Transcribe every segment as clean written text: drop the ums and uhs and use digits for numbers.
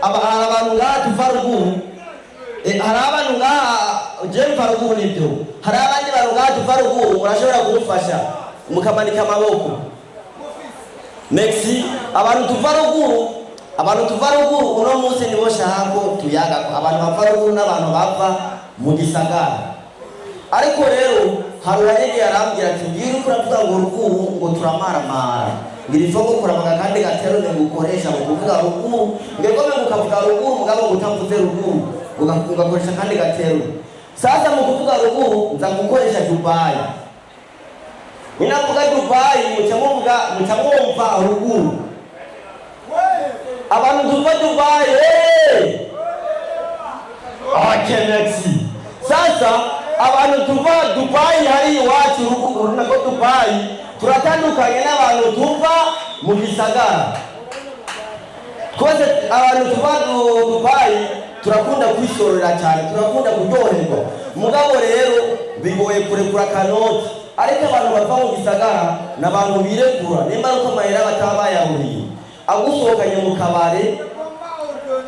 abantu ngaha tuva ruguru, hari abantu ngaha je mva ruguru nibyo, hari abandi bantu ngaha tuva ruguru murashobora kumufasha mukamanika amaboko. Merci. Abantu tuva ruguru uno munsi nibo shahako tuyaga abantu bava ruguru n'abantu bava mu gisagara. Ariko rero hari uwanyege yarambwira ati ngiye uravuga ngo ruguru ngo turamaramara, ngirifo ngo kuramaga kandi gatero ne gukoresha mu kuvuga ruguru, ngego me gukavuga ruguru mugabo gutamvuze ruguru ugakoresha kandi gatero. Sasa mu kuvuga ruguru nza gukoresha Dubai. Ninavuga Dubai mutamwumva ruguru. Abantu tuva Dubai akenetsi. Sasa abantu tuva Dubai hari iwacu ruguru nako Dubai turatandukanye n'abantu tuva mu gisagara. Twese abantu tuva Dubai turakunda kwisorera cyane, turakunda kuryoherwa. Mugabo rero bigoye kurekura kanoti. Ariko abantu bava mu gisagara n'abantu birekura, nimba uko mahera batabayahuriye agusohokanye mu kabare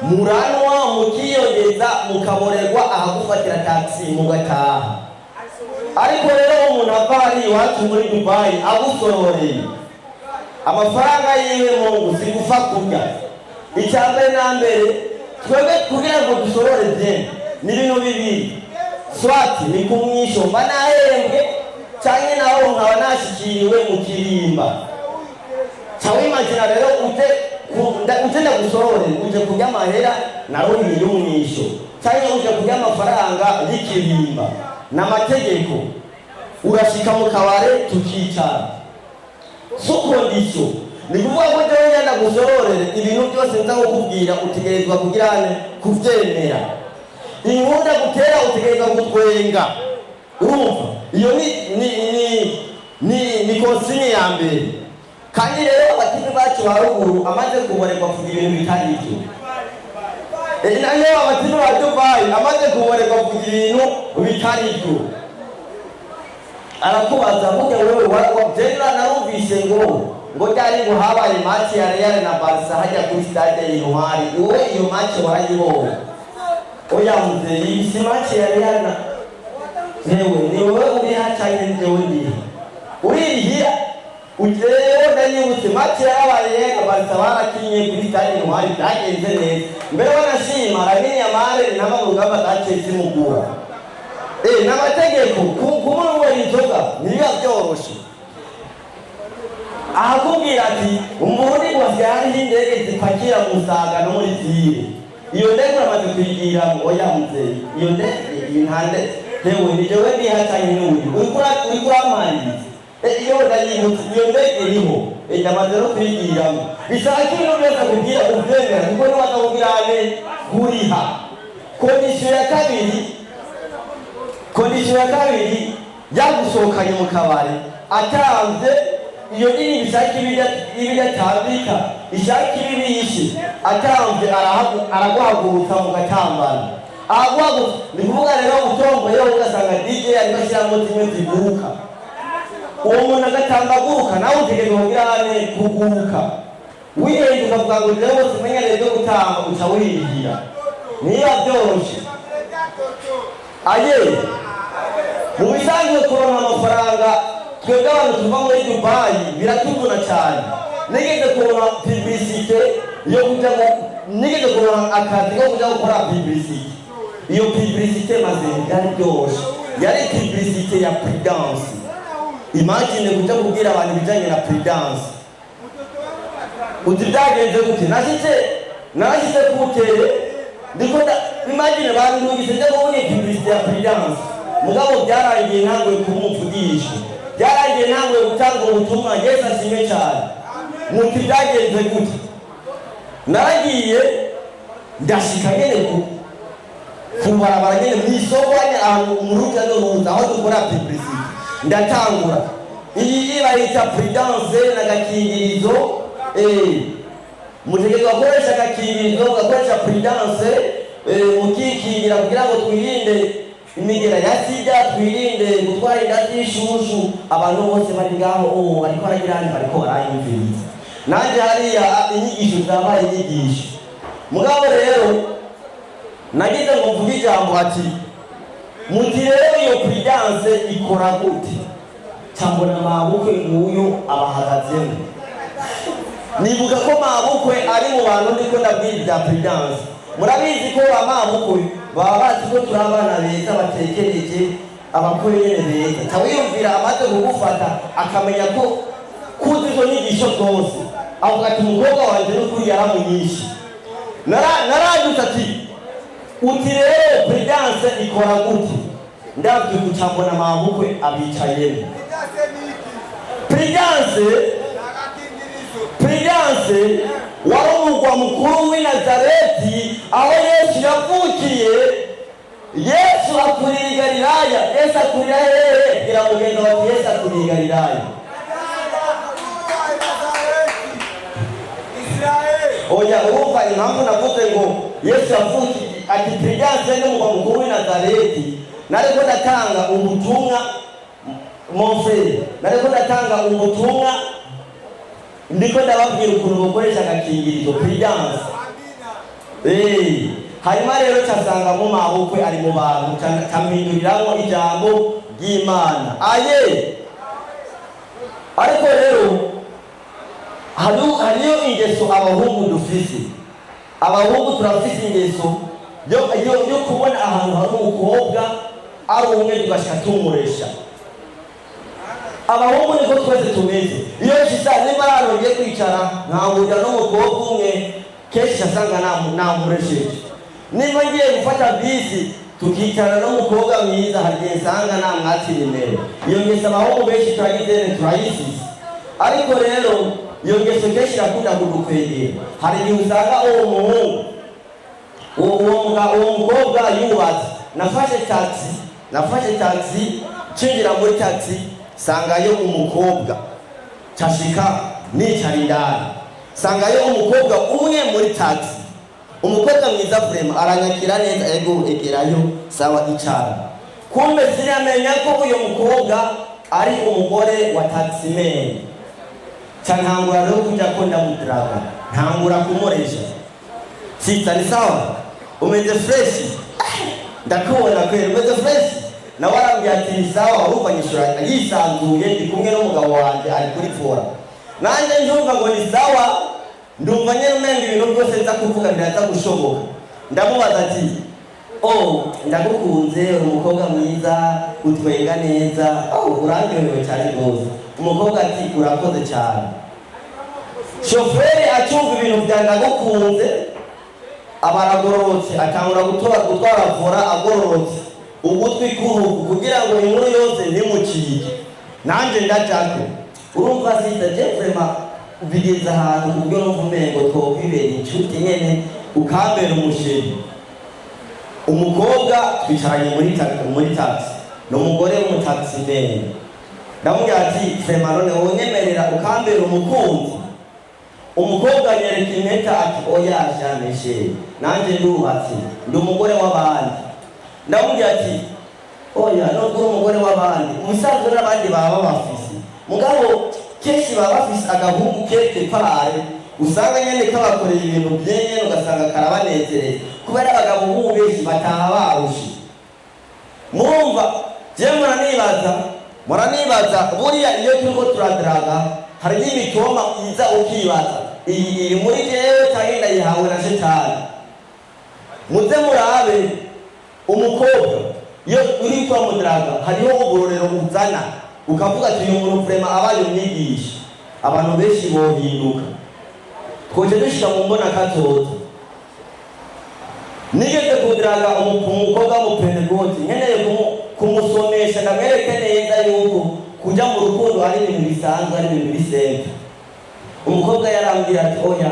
muranwa mukiyongeza mukaborerwa ahagufatira taxi mugataha. Ariko rero umuntu avari iwacu muri Dubai agusororeye amafaranga yiwe mu gusifufa kurya. Icyambere na mbere twebwe kugira ngo dusorore bye ni ibintu bibiri, swati ni kumwisho mba nahembwe cyane naho nkaba nashikiriwe mu kirimba. Cyawe imagine rero ute ndagusorore uje kurya amahera naruhiye y'umwisho cyane uje kurya amafaranga y'ikirimba n'amategeko. Urashika mu kabare tukicara condition ni kuvuga ko jewe yenda gusororere ibintu byose nza kukubwira utegerezwa kugirane kuvyemera. Inkunda gutera utegerezwa gutwenga. Urumva iyo ni konsigne ya mbere. Kandi rero abatipe bacu baruguru amaze kubonerwa kugira ibintu bitari ibyo. Nayo abatipe ba Dubai amaze kubonerwa kugira ibintu bitari ibyo. Arakubaza vuga wewe wajera narumvise ngo cyari ngo habaye match ya Real na Barca hajya kuri stade y'Intwari. Uwe iyo match warayibonye? Oya muzeye isi match ya Real na Newe ni wewe uri hacanye ndewe ndi. Uri hia ujeyo ndanyibutse match yabaye Barca barakinye kuri stade y'Intwari byagenze neza. Mbere wanashima Lamine Yamal naba mu rugamba gatetse mugura. N'amategeko kumuntu w'inzoga niyo byoroshe. Ahakubwira ati umurundi wavyari indege zipakira Musaga no muri Zire. Iyo ndege amaze kuyigira oya muzeye. Iyo ndege intande hewe ni jewe ndi hatanye n'uyu. Urikura mandi. Iyo ndayimutse iyo ndege iriho. Yamaze no kuyigira. Bisaba kintu byose kugira uvyemera kuko ni watakubirane kuriha. Kondisiyo ya kabiri yagusohokanye mu kabare atanze iyo nini bishaki ibidatambika ishaki bibishe atanze araguhagurutsa mu gatambana. Ahaguhagurutsa ni kuvuga rero utomboye ugasanga DJ ariko ashyiramo zimwe ziguruka. Uwo muntu agatambaguruka nawe utegerezwa kugirane kuguruka. Wihenze ukavuga ngo rero bose umenyereye byo gutamba uca wihigira. Niba byoroshe aye mu bisanzwe kuronka amafaranga twebwe abantu tuva muri Dubai biratuvuna cyane. Nigeze kuronka publicité yo kujya nigeze kuronka akazi ko kujya gukora publicité. Iyo publicité maze yari byoshe, yari publicité ya Prudence. Imagine kujya kubwira abantu bijanye na Prudence. Utibyagenze gute? Nashitse kutere ndiko imagine abantu nugise kubona publicité ya Prudence. Mugabo byarangiye ntangwe kumuvugisha. Byarangiye ntangwe gutanga ubutumwa Yesu ashimwe cyane. Muti byagenze gute? Nagiye ndashika nyene kubarabara nyene mwisogwanye ahantu umuruka no ruza aho dukora publicité. Ndatangura iyi bayita Prudence n'agakingirizo mutegerezwa gukoresha agakingirizo ugakoresha Prudence mukikingira kugira ngo twirinde imigera ya sida, twirinde gutwara inda z'ishushu. Abantu bose bari ngaho ariko aragirana bariko barayumviriza. Nanje hariya inyigisho zabaye inyigisho. Mugabo rero nagize ngo mvuge ijambo ati muti rero iyo prudence ikora gute cyambona mabukwe nguyu abahagazemo. Nibuka ko mabukwe ari mu bantu ndiko ndabwira bya prudence. Murabizi ko amabukwe baba bazi ko turabana beza batekereje abakwe nyene beza. Tawiyumvira amaze kugufata akamenya ko kuzi zo nyigisho zose. Avuga ati umukobwa wanje n'ukuri yaramunyishe. Naraduta ati uti rero prudence ikora gute? Ndabyo kucyambona mabukwe abicayemo. Prudence wari umugwa mukuru w'i Nazareti aho Yesu yavukiye. Yesu akurira i Galilaya. Yesu akurira hehe? Gira mugenzi wa Yesu akurira i Galilaya. Oya urumva impamvu navuze ngo Yesu yavukiye ati Prudence ni umugwa mukuru w'i Nazareti. Nariko ndatanga ubutumwa mon frère, nariko ndatanga ubutumwa ndiko ndababwira ukuntu bakoresha agakingirizo Prudence. Hanyuma rero cyasanga mu mabukwe ari mu bantu campinduriramo ijambo ry'Imana. Ariko rero hariyo ingeso abahungu dufise. Abahungu turafise ingeso yo kubona ahantu hari umukobwa ari umwe tugashaka tumuresha. Abahungu niko twese tumeze. Iyo shisa niba arongeye kwicara nkahurira n'umukobwa umwe kenshi asanga namuresheje. Niba ngiye gufata bisi tukicara n'umukobwa mwiza hagiye nsanga namwatira imbere. Iyo ngeso abahungu benshi turayisize. Ariko rero iyo ngeso kenshi irakunda kudukwegera. Hari igihe usanga uwo mukobwa yubatse. Nafashe taxi cinjira muri taxi sangayo umukobwa cashika nicara indani sangayo umukobwa umwe muri taxi. Umukobwa mwiza vraiment aranyakira neza ego egerayo sawa icara. Kumbe sinamenya ko uyo mukobwa ari umugore wa taximan. Cyantangura rero kujya ko ndamudraga ntangura kumuresha. Sita ni sawa umeze fresh ndakubona kwera umeze fresh. Na warambye ati sawa urumva nyishura yisanzuye ndi kumwe n'umugabo wanje ari kuri fora. Nanje njumva ngo ni sawa ndumva nyene umenga ibintu byose nza kuvuga biraza gushoboka. Ndamubaza ati ndagukunze umukobwa mwiza utwenga neza urangyohewe cyane rwose. Umukobwa ati urakoze cyane. Shoferi acyumva ibintu bya ndagukunze abaragorotse atangura gutwara fora agororotse ugutwi kuruku kugira ngo inkuru yose ntimucike. Nanje ndajako urumva sitaje vraiment bigeza ahantu kubyo n'uvumengo twokwibera inshuti nyene ukambera umusheri. Umukobwa twicaranye muri taxi n'umugore w'umutaximan. Ndamubwira ati vraiment none wonyemerera ukambera umukunzi. Umukobwa anyereka impeta ati oya jameshe nanje ndubatse ndi umugore w'abandi. Ndamubwira ati oya nubwo umugore w'abandi umusanzwe n'abandi baba bafise mugabo kenshi baba bafise agahungu keke pare usanga nyene kabakoreye ibintu byenye ugasanga karabanezereza kubera abagabo ubu benshi bataha barushe. Murumva je muranibaza buriya iyo turiko turadraga hari imitoma iza ukibaza iyi iri muri jewe cyangwa ndayihawe na shetani. Muze murabe umukobwa iyo uri kwa mudraga hariho uburorero uzana ukavuga ati uyu muntu vraiment abaye umwigisha abantu benshi bohinduka. Koje dushika mu mbona katoto nigeze kudraga umukobwa w'umupentekote nkeneye kumusomesha ndamwereke neza yuko kujya mu rukundo ari ibintu bisanzwe ari ibintu bisembe. Umukobwa yarambwira ati oya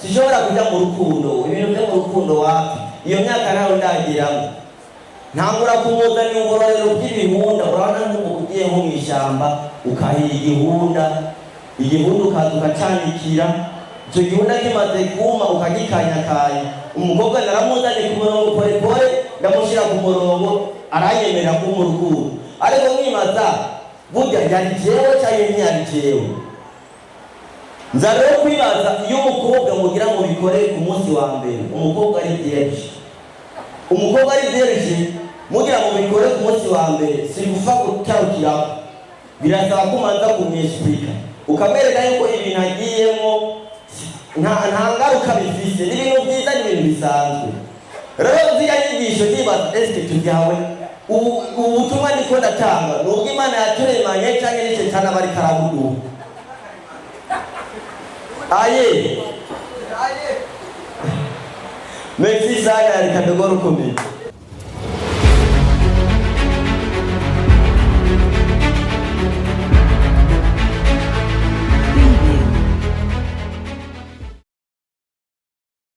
sishobora kujya mu rukundo ibintu byo mu rukundo wapi iyo myaka nawe ndagiramo. Ntangura kumuzana uburorero bw'ibihunda. Urabona nk'ubu ugiye nko mu ishyamba ukahira igihunda ukaza ugacanikira icyo gihunda kimaze kuma ukagikanyakanya. Umukobwa naramuzanye ku murongo pole ndamushyira ku murongo aranyemerera ko mu rukundo. Ariko mwibaza burya yari jewe cyangwa ntiyari jewe. Nza rero kwibaza iyo umukobwa mugira ngo bikore ku munsi wa mbere umukobwa ari byinshi umukobwa ari vierge mugira ngo bikore ku munsi wa mbere si gufa gutarukira birasaba ko manza kumwesplika ukamereka yuko ibintu agiyemo nta ngaruka bifise n'ibintu byiza n'ibintu bisanzwe. Rero ziriya nyigisho nibaza eske tujyawe ubutumwa niko ndatanga nubwo Imana yaturemanye cyangwa ni Shetani abari karabudu aye merci sana, reka ndogoro komeye.